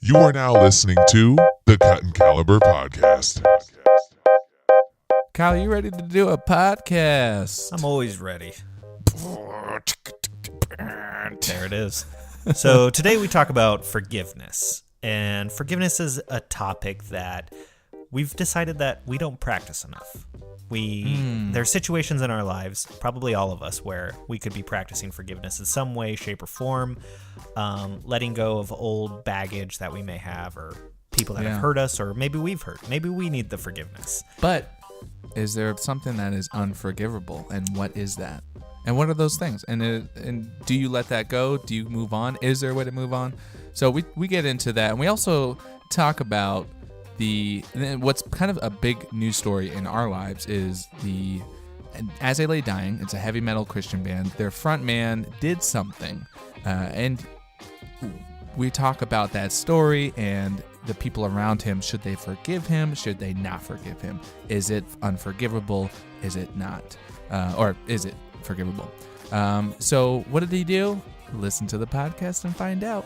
You are now listening to the Cut and Caliber Podcast. Kyle, you ready to do a podcast? I'm always ready. There it is. So today we talk about forgiveness. And forgiveness is a topic that we've decided that we don't practice enough. There are situations in our lives, probably all of us, where we could be practicing forgiveness in some way, shape, or form, letting go of old baggage that we may have, or people that have hurt us, or maybe we've hurt. Maybe we need the forgiveness. But is there something that is unforgivable, and what is that? And what are those things? And do you let that go? Do you move on? Is there a way to move on? So we get into that, and we also talk about what's kind of a big news story in our lives is As I Lay Dying. It's a heavy metal Christian band. Their front man did something, and we talk about that story and the people around him. Should they forgive him? Should they not forgive him? Is it unforgivable? Is it not? Or is it forgivable? So what did he do? Listen to the podcast and find out.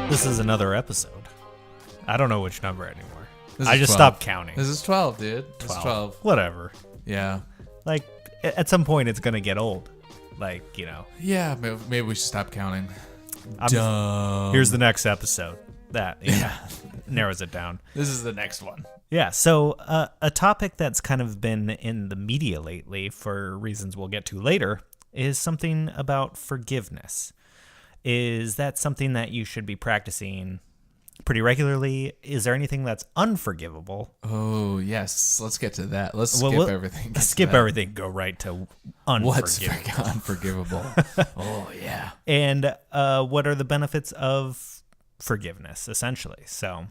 This is another episode. I don't know which number anymore. I just 12. stopped counting. This is 12, dude. It's 12. Whatever. Yeah. Like, at some point, it's going to get old. Like, you know. Yeah, maybe we should stop counting. Here's the next episode. That narrows it down. This is the next one. Yeah, so a topic that's kind of been in the media lately, for reasons we'll get to later, is something about forgiveness. Is that something that you should be practicing pretty regularly? Is there anything that's unforgivable? Oh, yes. Let's get to that. Let's skip everything. Skip everything. Go right to unforgivable. What's unforgivable? Oh, yeah. And what are the benefits of forgiveness, essentially? So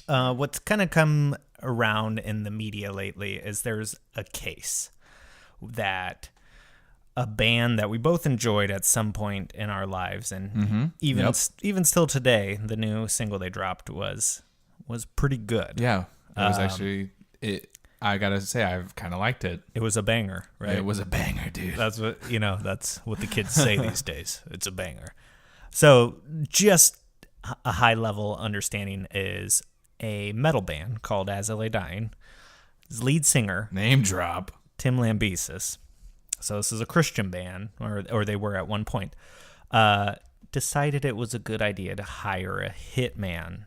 what's kind of come around in the media lately is there's a case that a band that we both enjoyed at some point in our lives, and even still today, the new single they dropped was pretty good. Yeah, it was actually I gotta say, I've kind of liked it. It was a banger, right? It was a banger, dude. That's what that's what the kids say these days. It's a banger. So just a high level understanding is a metal band called As I Lay Dying. His lead singer, name drop, Tim Lambesis. So this is a Christian band, or they were at one point, decided it was a good idea to hire a hitman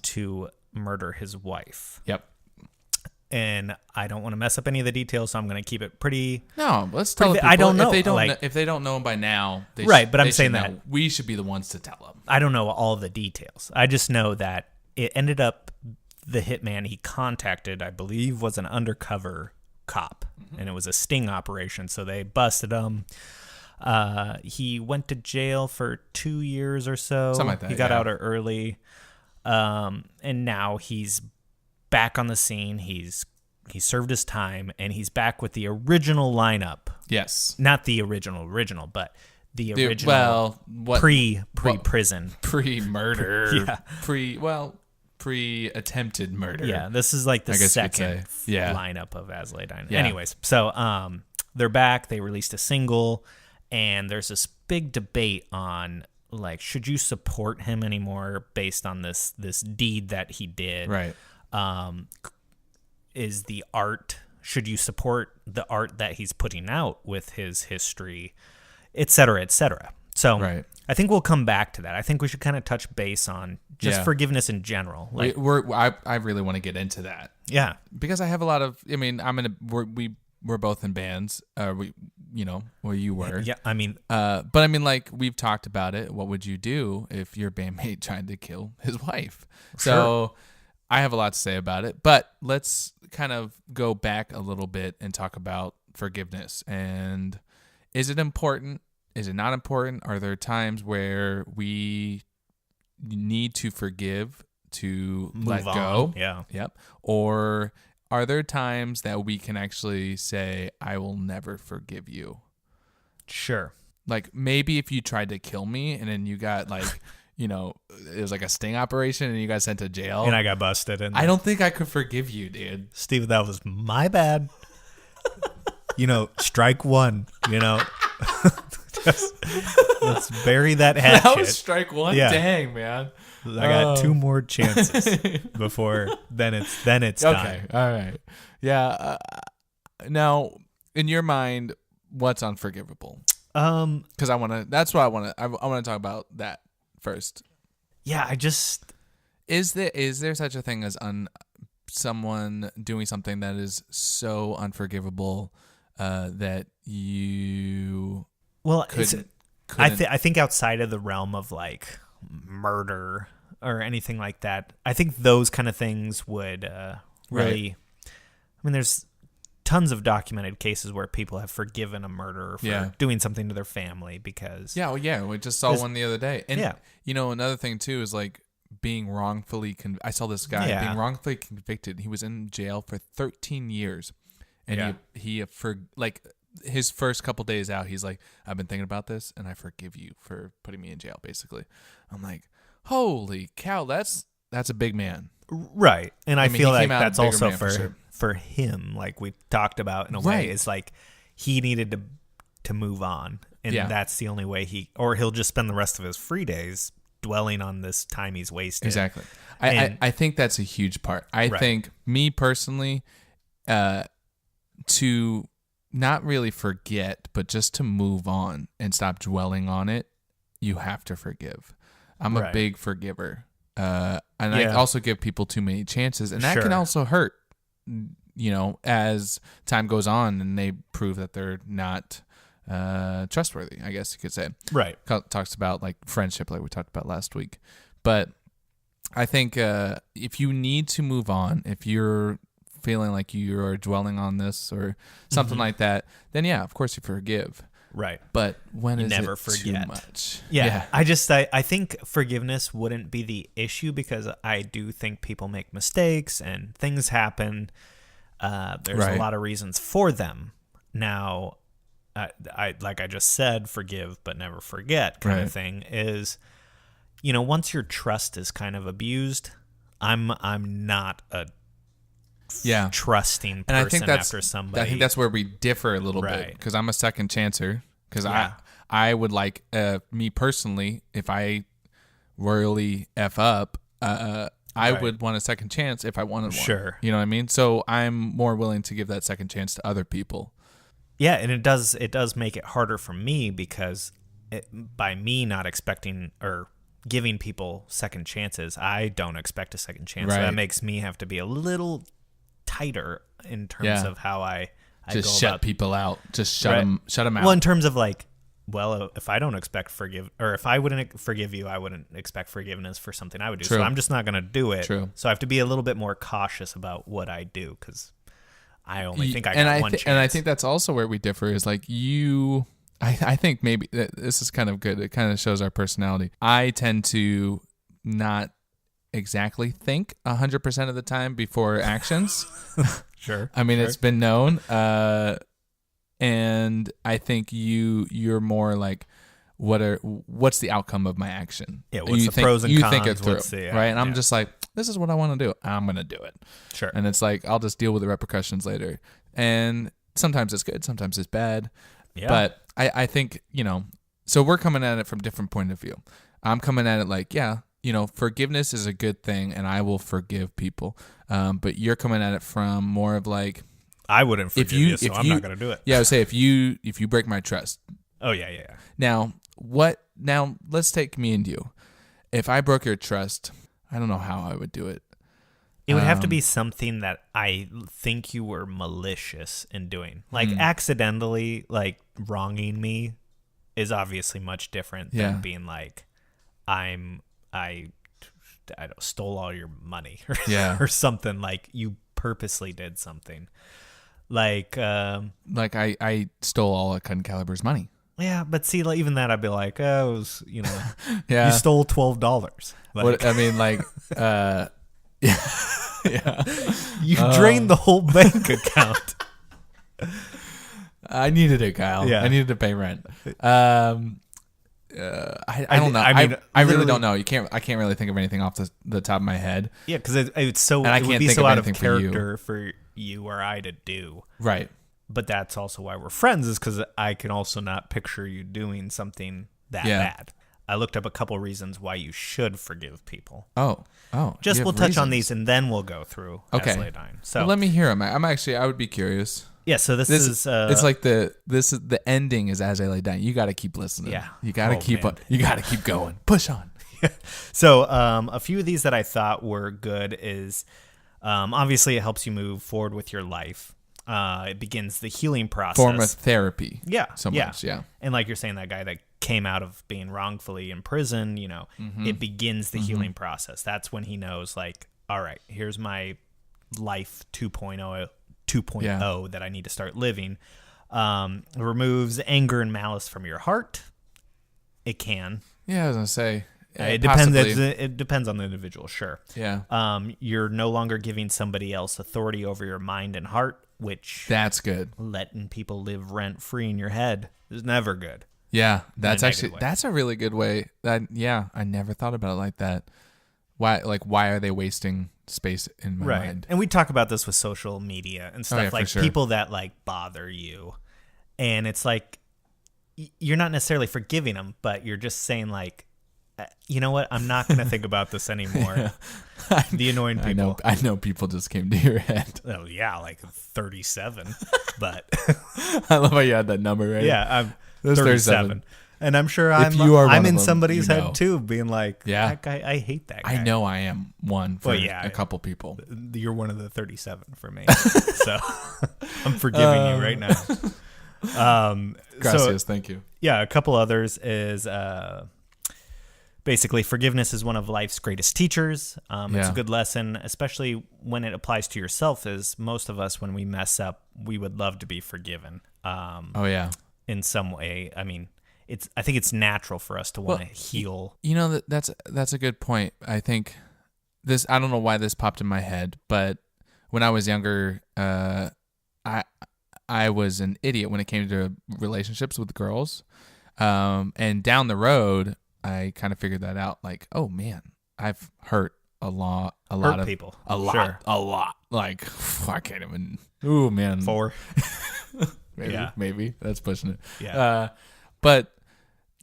to murder his wife. Yep. And I don't want to mess up any of the details, so I'm going to keep it pretty... No, let's tell people. I don't know. If they don't know by now, but I'm saying that we should be the ones to tell them. I don't know all the details. I just know that it ended up the hitman he contacted, I believe, was an undercover cop, and it was a sting operation, so they busted him. He went to jail for 2 years or so. Something like that. He got out early, and now he's back on the scene. He served his time, and he's back with the original lineup. Yes, not the original, but the original. Pre-prison, pre-murder, pre-attempted murder. Yeah, this is like the second lineup of As I Lay Dying. Yeah. Anyways, so they're back. They released a single, and there's this big debate on, like, should you support him anymore based on this deed that he did? Right. Is the art, should you support the art that he's putting out with his history, et cetera, et cetera? So I think we'll come back to that. I think we should kind of touch base on just forgiveness in general. Like, I really want to get into that. Yeah, because I have a lot of. I mean, we're both in bands. Where you were. Yeah, I mean, but I mean, like, we've talked about it. What would you do if your bandmate tried to kill his wife? Sure. So I have a lot to say about it. But let's kind of go back a little bit and talk about forgiveness. And is it important? Is it not important? Are there times where we need to forgive to let go? Yeah. Yep. Or are there times that we can actually say, I will never forgive you? Sure. Like, maybe if you tried to kill me and then you got, like, it was like a sting operation and you got sent to jail. And I got busted. And I don't think I could forgive you, dude. Steve, that was my bad. strike one, Just, let's bury that hatchet. That was strike one. Yeah. Dang, man. I got 2 more chances before then it's Okay. time. All right. Yeah. Now, in your mind, what's unforgivable? Because I want to. That's what I want to. I want to talk about that first. Yeah, Is there such a thing as someone doing something that is so unforgivable that you couldn't? I think outside of the realm of like murder or anything like that, I think those kind of things would really. I mean, there's tons of documented cases where people have forgiven a murderer for doing something to their family because. Yeah, well, yeah, we just saw one the other day, and yeah. Another thing too is like being wrongfully. I saw this guy being wrongfully convicted. He was in jail for 13 years, and he for like. His first couple days out, he's like, I've been thinking about this, and I forgive you for putting me in jail, basically. I'm like, holy cow, that's a big man. Right. And I mean, feel he like came out that's a bigger also man for sure. for him, like we talked about in a way, is like he needed to move on. And that's the only way he'll just spend the rest of his free days dwelling on this time he's wasted. Exactly. I think that's a huge part. I think, me personally, to not really forget, but just to move on and stop dwelling on it, you have to forgive. I'm a big forgiver. And I also give people too many chances. And that can also hurt, as time goes on and they prove that they're not trustworthy, I guess you could say. Right. Talks about like friendship, like we talked about last week. But I think if you need to move on, if you're feeling like you are dwelling on this or something like that, then of course you forgive. Right. But when you is never it forget. too much? Yeah. I think forgiveness wouldn't be the issue because I do think people make mistakes and things happen. There's a lot of reasons for them. Now, I like I just said, forgive but never forget kind of thing is, once your trust is kind of abused, I'm not a trusting person and I think after somebody. I think that's where we differ a little bit because I'm a second chancer because I would like me personally, if I royally F up, I would want a second chance if I wanted one. Sure. You know what I mean? So I'm more willing to give that second chance to other people. Yeah, and it does make it harder for me because by me not expecting or giving people second chances, I don't expect a second chance. So that makes me have to be a little tighter in terms of how I just go shut about people out. Just shut them out. Well, in terms of like, if I don't expect if I wouldn't forgive you, I wouldn't expect forgiveness for something I would do. True. So I'm just not going to do it. True. So I have to be a little bit more cautious about what I do because I only think I got one chance. And I think that's also where we differ is like you. I think maybe this is kind of good. It kind of shows our personality. I tend to not exactly think 100% of the time before actions. Sure. I mean, it's been known. And I think you're more like, what's the outcome of my action? Yeah, what's the pros and cons? You think it through, right? And I'm just like, this is what I want to do. I'm going to do it. Sure. And it's like, I'll just deal with the repercussions later. And sometimes it's good, sometimes it's bad. Yeah. But I think, so we're coming at it from different point of view. I'm coming at it like, forgiveness is a good thing and I will forgive people. But you're coming at it from more of like, I wouldn't forgive you, so I'm not going to do it. Yeah, I would say if you break my trust. Oh, yeah. Now, let's take me and you. If I broke your trust, I don't know how I would do it. It would have to be something that I think you were malicious in doing. Like accidentally like wronging me is obviously much different than being like I stole all your money or something, like you purposely did something. Like I stole all of Cut & Caliber's money. Yeah, but see, like, even that I'd be like, oh, it was, you stole $12. You drained the whole bank account. I needed it, Kyle. Yeah. I needed to pay rent. I don't know. I really don't know. I can't really think of anything off the top of my head. Yeah, because it's so. And it would be so out of character for you or I to do. Right. but that's also why we're friends, is because I can also not picture you doing something that bad. I looked up a couple reasons why you should forgive people. Oh. Just you we'll have touch on reasons. these and then we'll go through Okay. As Lay Dying. So Well, let me hear them. I would be curious. yeah, so this is it's like the ending is As I Lay Dying. You got to keep listening. Yeah. You got to Oh, keep man. you got to keep going. Push on. So a few of these that I thought were good is obviously it helps you move forward with your life. It begins the healing process. Form of therapy. Yeah. So much. Yeah. And like you're saying, that guy that came out of being wrongfully in prison, it begins the healing process. That's when he knows, like, all right, here's my life 2.0 that I need to start living. Removes anger and malice from your heart. It can. Yeah, I was gonna say. It possibly. depends. It depends on the individual, sure. Yeah. You're no longer giving somebody else authority over your mind and heart, which That's good. letting people live rent free in your head is never good. Yeah, that's a actually negative way. that's a really good way. I never thought about it like that. Why are they wasting space in my mind? And we talk about this with social media and stuff, yeah, for like sure. people that like bother you, and it's like you're not necessarily forgiving them, but you're just saying like, you know what, I'm not going to think about this anymore. The annoying people. I know people just came to your head. Oh yeah, like 37, but I love how you had that number right. yeah, I'm There's 37. And I'm sure I'm you are one I'm of in them, somebody's you know. head too, being like, Yeah. that guy, I hate that guy. I know I am one for Well, yeah. a couple people. You're one of the 37 for me. So I'm forgiving you right now. Gracias, thank you. Yeah, a couple others is basically forgiveness is one of life's greatest teachers. It's Yeah. a good lesson, especially when it applies to yourself, as most of us, when we mess up, we would love to be forgiven Oh yeah. in some way. I mean, I think it's natural for us to want to Well, heal. You know, that's a good point. I think I don't know why this popped in my head, but when I was younger, I was an idiot when it came to relationships with girls. And down the road, I kind of figured that out. Like, oh man, I've hurt a lot of people. a lot, Sure. a lot. Like, I can't even. Ooh man, 4. maybe that's pushing it. Yeah. But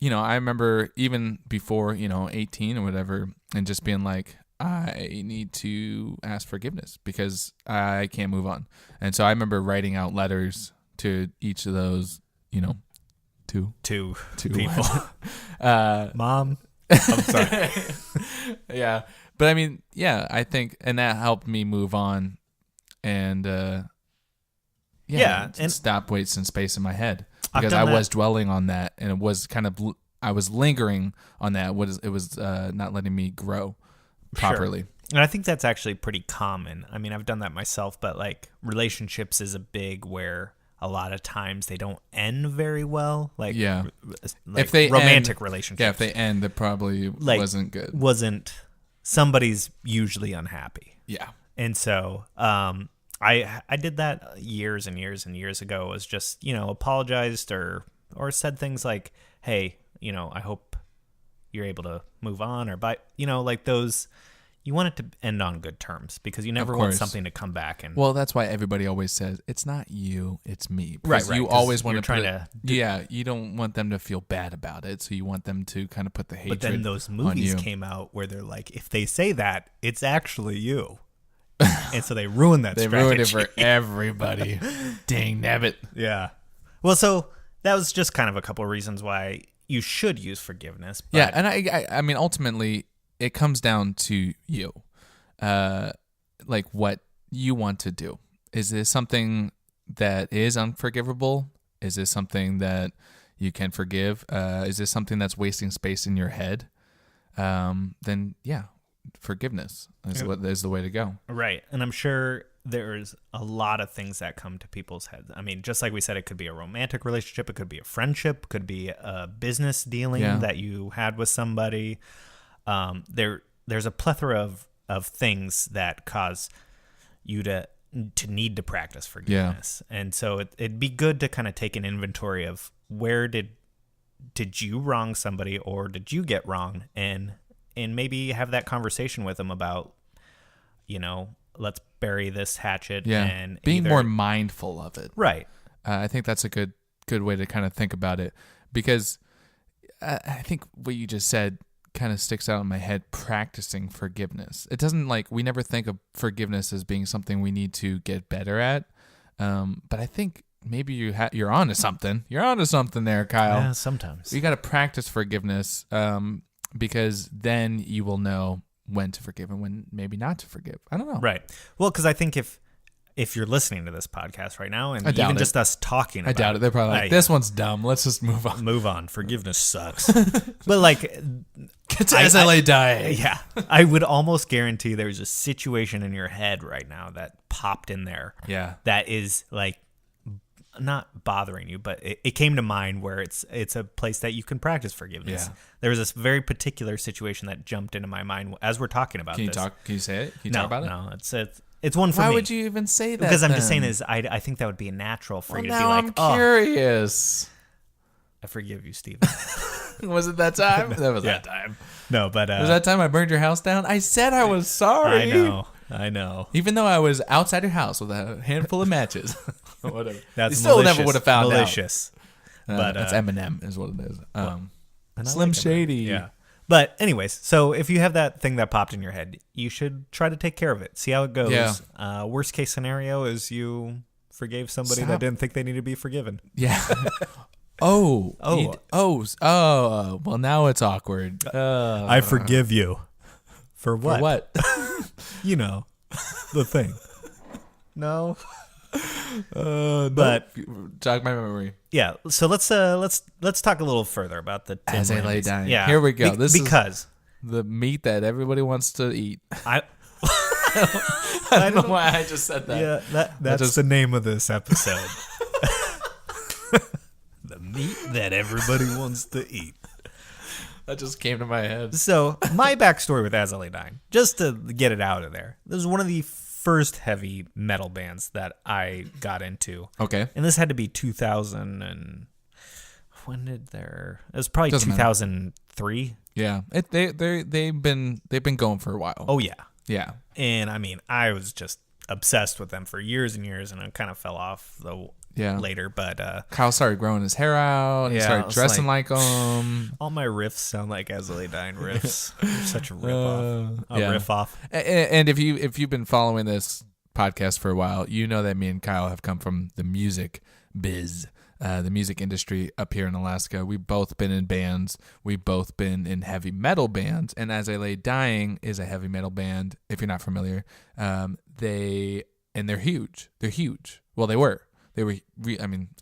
you know, I remember even before 18 or whatever, and just being like, I need to ask forgiveness because I can't move on. And so I remember writing out letters to each of those, two Two people. Mom, I'm sorry. Yeah. But I mean, yeah, I think, and that helped me move on and, Yeah, and- stop wasting space in my head I've because done I that. was dwelling on that, and it was I was lingering on that. It was not letting me grow properly. And I think that's actually pretty common. I mean, I've done that myself, but like relationships is a big where a lot of times they don't end very well. Like, Yeah. like If they romantic end- relationships. Yeah, if they end, it probably Like, wasn't good. Somebody's usually unhappy. Yeah. And so I did that years and years and years ago. Was just, apologized or said things like, hey, I hope you're able to move on, or like those. You want it to end on good terms because you never want course. something to come back and Well, that's why everybody always says it's not you, it's me. Right, Because you 'cause always want you're to trying put to you don't want them to feel bad about it, so you want them to kind of put the hatred. But then those on movies you. came out where they're like, if they say that, it's actually you. And so they ruined that They strategy. ruined it for everybody. Dang nabbit. Yeah. Well, so that was just kind of a couple of reasons why you should use forgiveness. But Yeah, and I mean, ultimately, it comes down to you, like what you want to do. Is this something that is unforgivable? Is this something that you can forgive? Is this something that's wasting space in your head? Then yeah, forgiveness is the way to go. Right. And I'm sure there's a lot of things that come to people's heads. I mean, just like we said, it could be a romantic relationship. It could be a friendship. Could be a business dealing Yeah. that you had with somebody. There's a plethora of things that cause you to need to practice forgiveness. And so it'd be good to kind of take an inventory of where did you wrong somebody or did you get wrong, and maybe have that conversation with them about, let's bury this hatchet. Yeah, And being either- more mindful of it. right. I think that's a good way to kind of think about it, because I think what you just said kind of sticks out in my head. Practicing forgiveness. It doesn't we never think of forgiveness as being something we need to get better at. But I think maybe you're onto something. You're onto something there, Kyle. Yeah, sometimes. You got to practice forgiveness, because then you will know when to forgive and when maybe not to forgive. I don't know. Right. Well, because I think if you're listening to this podcast right now, and I doubt even it. just us talking about I doubt it. They're probably like, this one's dumb. Let's just move on. move on. Forgiveness sucks. But like, Get to SLA dying. yeah, I would almost guarantee there's a situation in your head right now that popped in there. Yeah. That is like not bothering you, but it came to mind where it's a place that you can practice forgiveness. Yeah. There was this very particular situation that jumped into my mind as we're talking about Can you this. talk? Can you say it? Can you No, talk about it? no, it's one for Why me. would you even say that? Because I'm just saying then? I think that would be natural for Well, you to be now like, I'm oh, curious. I forgive you, Steven. Was it that time? That was that time. No, but Was that time I burned your house down? I said I was sorry. I know. Even though I was outside your house with a handful of matches. Whatever. That's you still malicious, never would have found malicious. out. But That's Eminem is what it is. And I Slim like Eminem. Shady. Yeah. But anyways, so if you have that thing that popped in your head, you should try to take care of it. See how it goes. Yeah. Worst case scenario is you forgave somebody Stop. that didn't think they needed to be forgiven. Yeah. Well, now it's awkward. I forgive you. For what? For what? You know, the thing. No. But jog my memory. Yeah, so let's talk a little further about the Tim As I lay Ramey's. dying. Yeah, Here we go. This is because the meat that everybody wants to eat. I I don't know why I just said that. yeah that's the name of this episode. The meat that everybody wants to eat. That just came to my head. So my backstory with As I Lay Dying, just to get it out of there, this was one of the first heavy metal bands that I got into. Okay. And this had to be 2000 and when did there? It was probably Doesn't matter. 2003. Yeah. They've been going for a while. Oh yeah. Yeah. And I mean, I was just obsessed with them for years and years, and I kind of fell off later. But Kyle started growing his hair out. He Yeah, started it's dressing like them. all my riffs sound like As I Lay Dying riffs. They're such a rip off. yeah. Riff off. And if you've been following this podcast for a while, you know that me and Kyle have come from the music biz, the music industry up here in Alaska. We've both been in bands. We've both been in heavy metal bands. And As I Lay Dying is a heavy metal band. If you're not familiar, they're huge. They're huge. Well, they were. They were.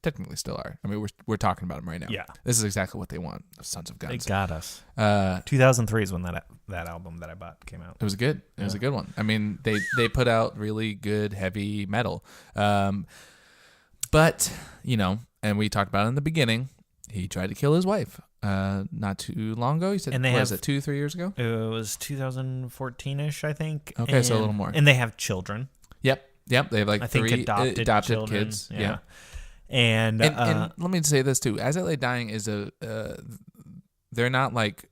Technically still are. I mean, we're talking about them right now. Yeah. This is exactly what they want. Sons of They Guns. got us. Uh, 2003 is when that album that I bought came out. It was good. It was a good one. I mean, they put out really good heavy metal. But, and we talked about it in the beginning, he tried to kill his wife not too long ago. He said, And they was have- it 2-3 years ago? It was 2014-ish, I think. Okay, so a little more. And they have children. Yep. They have like I think 3 adopted children. kids. Yeah. And let me say this too. As I Lay Dying is they're not like,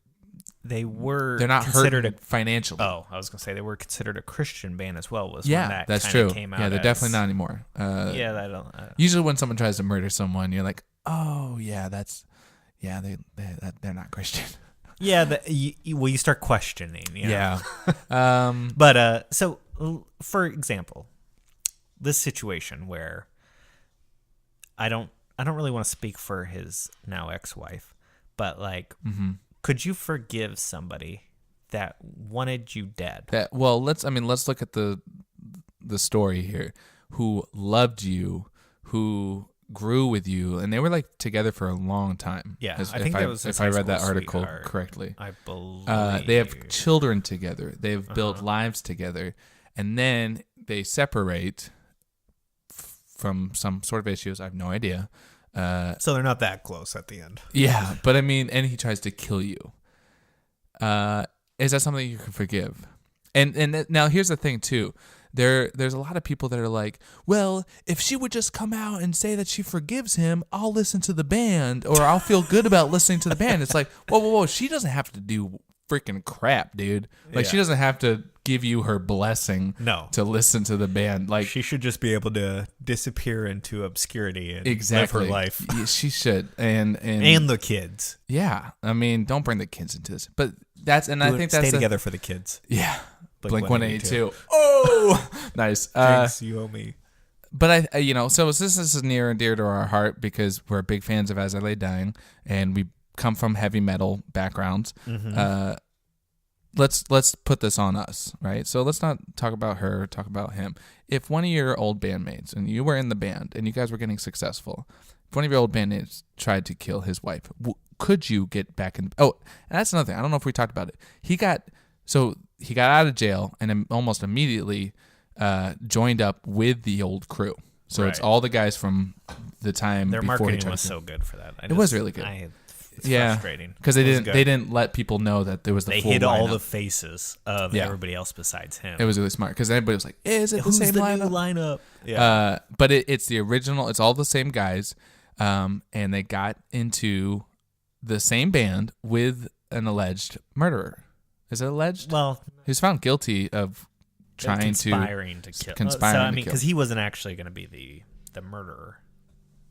they were they're not considered hurting financially. Oh, I was gonna say they were considered a Christian band as well. Was yeah, when that that's kinda true. Came out Yeah, they're as- definitely not anymore. Yeah, I don't. Usually when someone tries to murder someone, you're like, oh yeah, they're not Christian. Yeah, you start questioning. You know? Yeah. But so for example, this situation where I don't really want to speak for his now ex-wife, but like, could you forgive somebody that wanted you dead? Let's look at the story here. Who loved you, who grew with you, and they were like together for a long time. Yeah, As- I think that was his if I high read that school article sweetheart. correctly. I believe They have children together. They've built lives together, and then they separate from some sort of issues. I have no idea. So they're not that close at the end. Yeah, but I mean, and he tries to kill you. Is that something you can forgive? And now here's the thing too. There's a lot of people that are like, well, if she would just come out and say that she forgives him, I'll listen to the band, or I'll feel good about listening to the band. It's like, whoa. She doesn't have to do freaking crap, dude. Like, she doesn't have to give you her blessing No. to listen to the band. Like, She should just be able to disappear into obscurity and exactly. live her life. Yeah, she should. And And the kids. yeah, I mean, don't bring the kids into this. But I think that's Stay together for the kids. Yeah. Blink Blink-182. 182. Oh, nice. Jinx, you owe me. But so this is near and dear to our heart because we're big fans of As I Lay Dying, and we come from heavy metal backgrounds. Mm-hmm. Let's put this on us, right? So let's not talk about her, talk about him. If one of your old bandmates, and you were in the band, and you guys were getting successful, if one of your old bandmates tried to kill his wife, could you get back in? Oh, and that's another thing. I don't know if we talked about it. He got out of jail and almost immediately joined up with the old crew. So it's Right. all the guys from the time Their before he marketing tried was to- so good for that. It was really good. It's Yeah, frustrating. because It was they good. didn't let people know that there was the They full hid all lineup. the faces of Yeah. everybody else besides him. It was really smart because everybody was like, "Is it Who's the same the lineup?" new lineup? Yeah. But it's the original. It's all the same guys, and they got into the same band with an alleged murderer. Is it alleged? well, He was found guilty of trying conspiring to kill. conspiring So I to mean, kill. because he wasn't actually going to be the murderer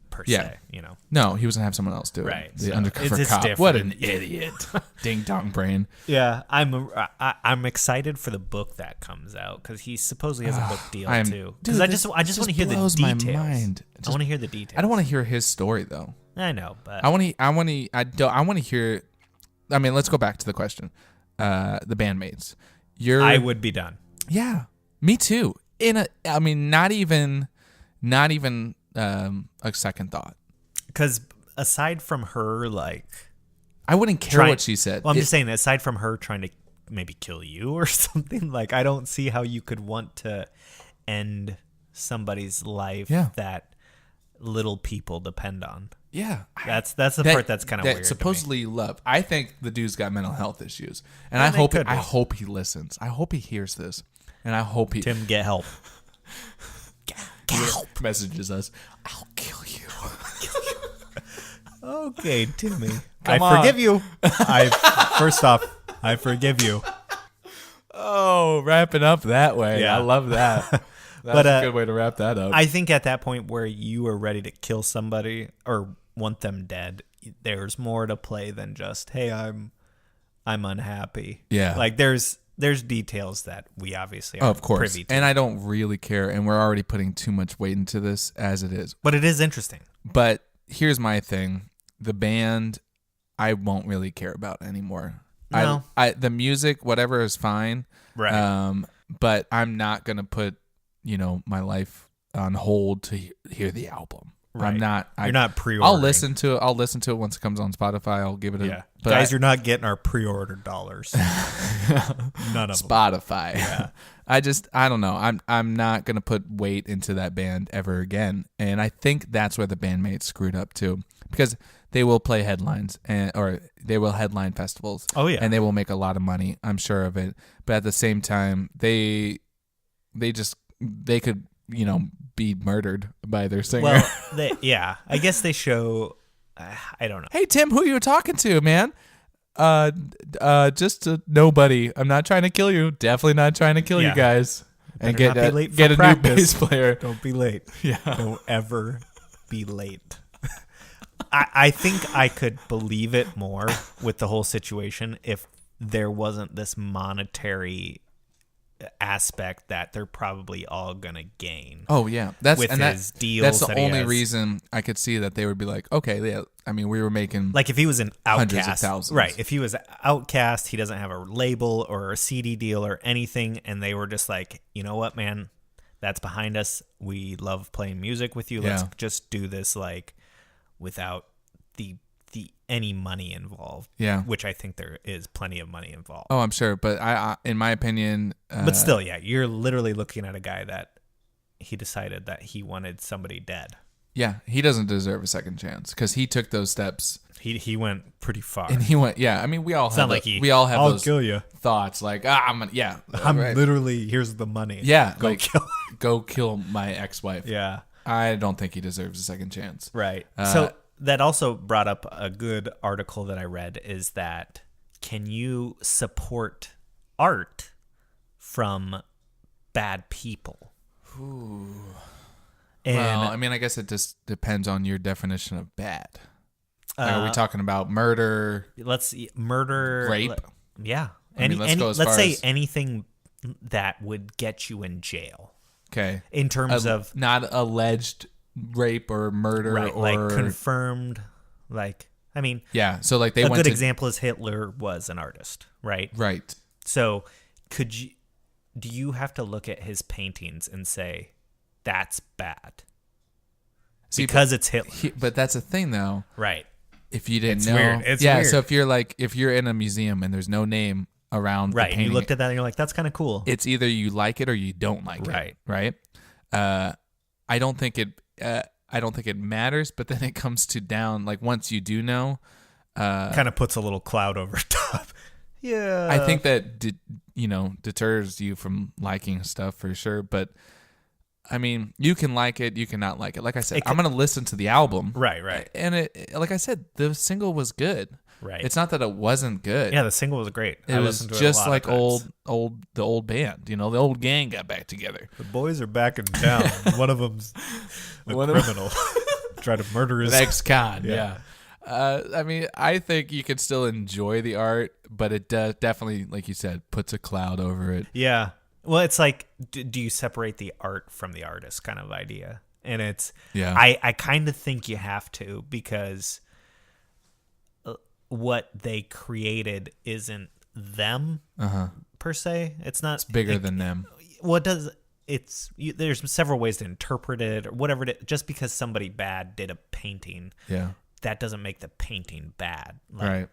per Yeah. se. You know. No, he was gonna have someone else do it. Right, The so undercover it's cop. different. What an idiot! Ding dong brain. Yeah, I'm excited for the book that comes out because he supposedly has a book deal too. Because I just want to hear the blows details. my mind. I want to hear the details. I don't want to hear his story though. I know, but I want to hear. I mean, let's go back to the question. The bandmates. I would be done. Yeah, me too. Not even a second thought. Because aside from her, like, I wouldn't care what she said. Well, I'm just saying, aside from her trying to maybe kill you or something, like, I don't see how you could want to end somebody's life Yeah. that little people depend on. Yeah, That's the part that's kind of weird. Supposedly you love. I think the dude's got mental health issues, and Yeah, I they hope could be. I hope he listens. I hope he hears this, and I hope he Tim, get help. messages us. I'll kill you. Okay, Timmy. Come I on. forgive you. First off, I forgive you. Oh, wrapping up that way. Yeah. I love that. That's But, a good way to wrap that up. I think at that point where you are ready to kill somebody or want them dead, there's more to play than just, hey, I'm unhappy. Yeah. Like there's details that we obviously Oh, are of course. privy to. And I don't really care, and we're already putting too much weight into this as it is. But it is interesting. But here's my thing. The band, I won't really care about anymore. No. The music, whatever, is fine. Right. But I'm not going to put, my life on hold to hear the album. Right. I'm not. You're not pre-ordering. I'll listen to it once it comes on Spotify. I'll give it a. Yeah. But Guys, you're not getting our pre-order dollars. None of them. Spotify. Yeah. I don't know. I'm not gonna put weight into that band ever again, and I think that's where the bandmates screwed up too, because they will play headlines or they will headline festivals. Oh, yeah. and they will make a lot of money. I'm sure of it. But at the same time, they could be murdered by their singer. Well, I guess they show. I don't know. Hey Tim, who you talking to, man? Just nobody. I'm not trying to kill you. Definitely not trying to kill you Yeah. guys. And Better get not be late for get a practice. new bass player. Don't be late. Yeah. Don't ever be late. I think I could believe it more with the whole situation if there wasn't this monetary aspect that they're probably all gonna gain. Oh yeah, that's With and his that, deals That's the that he only has. reason I could see that they would be like, okay, yeah. I mean, we were making Like if he was an Hundreds of outcast, thousands. right? If he was outcast, he doesn't have a label or a CD deal or anything, and they were just like, you know what, man, that's behind us. We love playing music with you. Let's Yeah. just do this like without the any money involved. Yeah. which I think there is plenty of money involved. Oh, I'm sure, but I in my opinion, But still, yeah, you're literally looking at a guy that he decided that he wanted somebody dead. yeah, he doesn't deserve a second chance because he took those steps He went pretty far. and he went. Yeah, I mean, we all It's have not like he. we all have I'll those kill you. thoughts like I'm gonna, yeah, I'm right. literally here's the money. Yeah, go like, kill. go kill my ex-wife. Yeah. I don't think he deserves a second chance. Right. So that also brought up a good article that I read is that can you support art from bad people. Ooh. And Well, I mean, I guess it just depends on your definition of bad. Like, are we talking about murder, let's see, murder, rape? Yeah. I mean, let's go as let's far say as- anything that would get you in jail Okay. in terms of not alleged rape or murder right, or like confirmed. Like, I mean, yeah. So like they a went good to example is Hitler was an artist, right? right. So do you have to look at his paintings and say that's bad See, because it's Hitler, but that's a thing though. right? If you didn't It's know, weird. It's yeah. weird. So if you're in a museum and there's no name around Right. the And painting, you looked at that and you're like, that's kind of cool. it's either you like it or you don't like Right. it. Right. I don't think it. I don't think it matters. But then it comes to down like once you do know. Kind of puts a little cloud over top. Yeah. I think that deters you from liking stuff for sure. But I mean, you can like it, you cannot like it. Like I said, I'm gonna listen to the album. Right. And it, like I said, the single was good. Right. It's not that it wasn't good. Yeah, the single was great. It I was listened to just it a lot like of times. the old band. The old gang got back together. The boys are back in town. One of them's a criminal. Try to murder his Ex-con, Yeah. I mean, I think you can still enjoy the art, but it definitely, like you said, puts a cloud over it. Yeah. Well, it's like, do you separate the art from the artist kind of idea? And it's, Yeah. I kind of think you have to, because what they created isn't them per se. It's not. It's bigger than them. What does there's several ways to interpret it or whatever it is. Just because somebody bad did a painting, Yeah. that doesn't make the painting bad. Like, Right.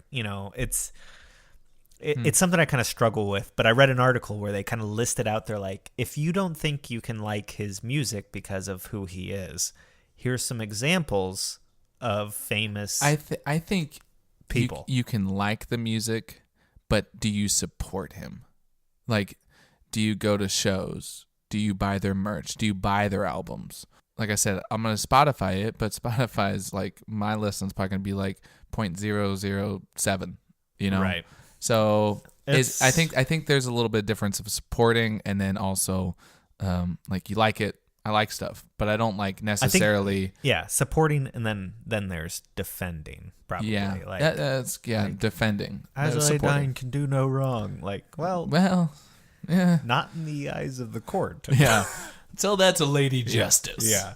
It's something I kind of struggle with, but I read an article where they kind of listed out there, like, if you don't think you can like his music because of who he is, here's some examples of famous I think people. You can like the music, but do you support him? Like, do you go to shows? Do you buy their merch? Do you buy their albums? Like I said, I'm gonna Spotify it, but Spotify is like, my listen's probably gonna be like 0.007. Right. So I It's- think there's a little bit of difference of supporting and then also like you like it. I like stuff, but I don't like necessarily. Yeah, supporting, and then there's defending, probably. Yeah, Like, that's defending. as I supporting. dying can do no wrong. Like, well, Well, yeah, not in the eyes of the court. yeah. Until that's a lady justice. Yeah.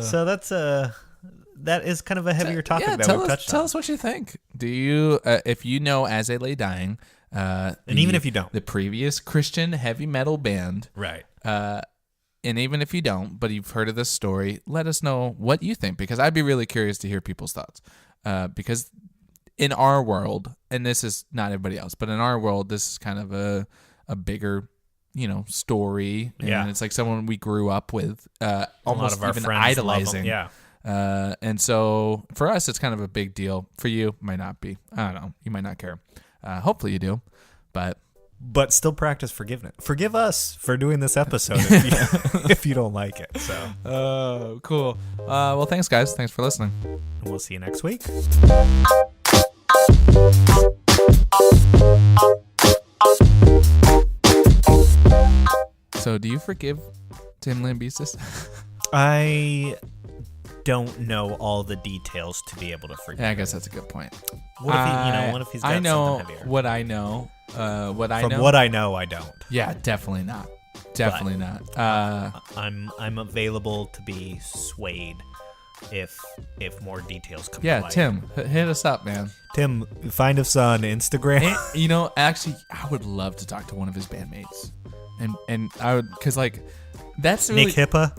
So that is kind of a heavier topic that tell we've us, touched tell on. us what you think. Do you, if you know As I Lay Dying, And even if you don't. the previous Christian heavy metal band, Right. and even if you don't, but you've heard of this story, let us know what you think, because I'd be really curious to hear people's thoughts. Because in our world, and this is not everybody else, but in our world, this is kind of a bigger, story. And Yeah. it's like someone we grew up with, A almost lot of our even friends love 'em. idolizing. Yeah. And so for us, it's kind of a big deal. For you, it might not be. I don't know. You might not care. Hopefully you do, But still practice forgiveness. Forgive us for doing this episode if you don't like it. So cool. Well, thanks guys. Thanks for listening. we'll see you next week. So do you forgive Tim Lambesis? I don't know all the details to be able to forgive. Yeah, I guess that's a good point. What if what if he's got I know something heavier? what I know. What I From know. what I know, I don't. Yeah, definitely not. Definitely not. I'm available to be swayed if more details come. Yeah, to light. Tim, hit us up, man. Tim, find us on Instagram. And, actually, I would love to talk to one of his bandmates, and I would, cause like that's really Nick Hippa.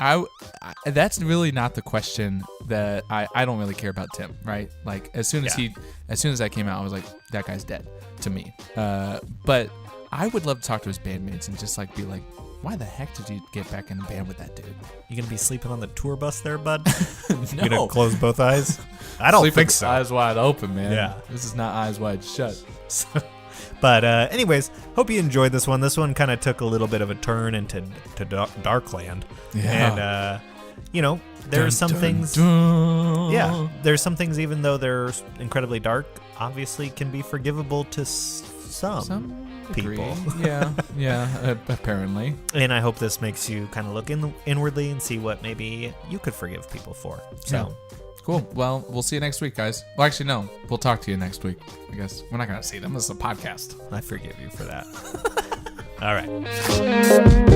I that's really not the question that I don't really care about Tim, right? Like as soon as that came out, I was like, that guy's dead to me. But I would love to talk to his bandmates and just like be like, why the heck did you get back in the band with that dude? You gonna be sleeping on the tour bus there, bud? No. You gonna close both eyes? I don't Sleep think with so. Eyes wide open, man. Yeah. This is not eyes wide shut. But anyways, hope you enjoyed this one. This one kind of took a little bit of a turn into Darkland. Yeah. And there's some things. Yeah, there's some things, even though they're incredibly dark, obviously can be forgivable to some. people. Yeah, apparently. And I hope this makes you kind of look inwardly and see what maybe you could forgive people for. So, cool. Well, we'll see you next week, guys. Well, actually, no. We'll talk to you next week. I guess we're not going to see them. This is a podcast. I forgive you for that. All right.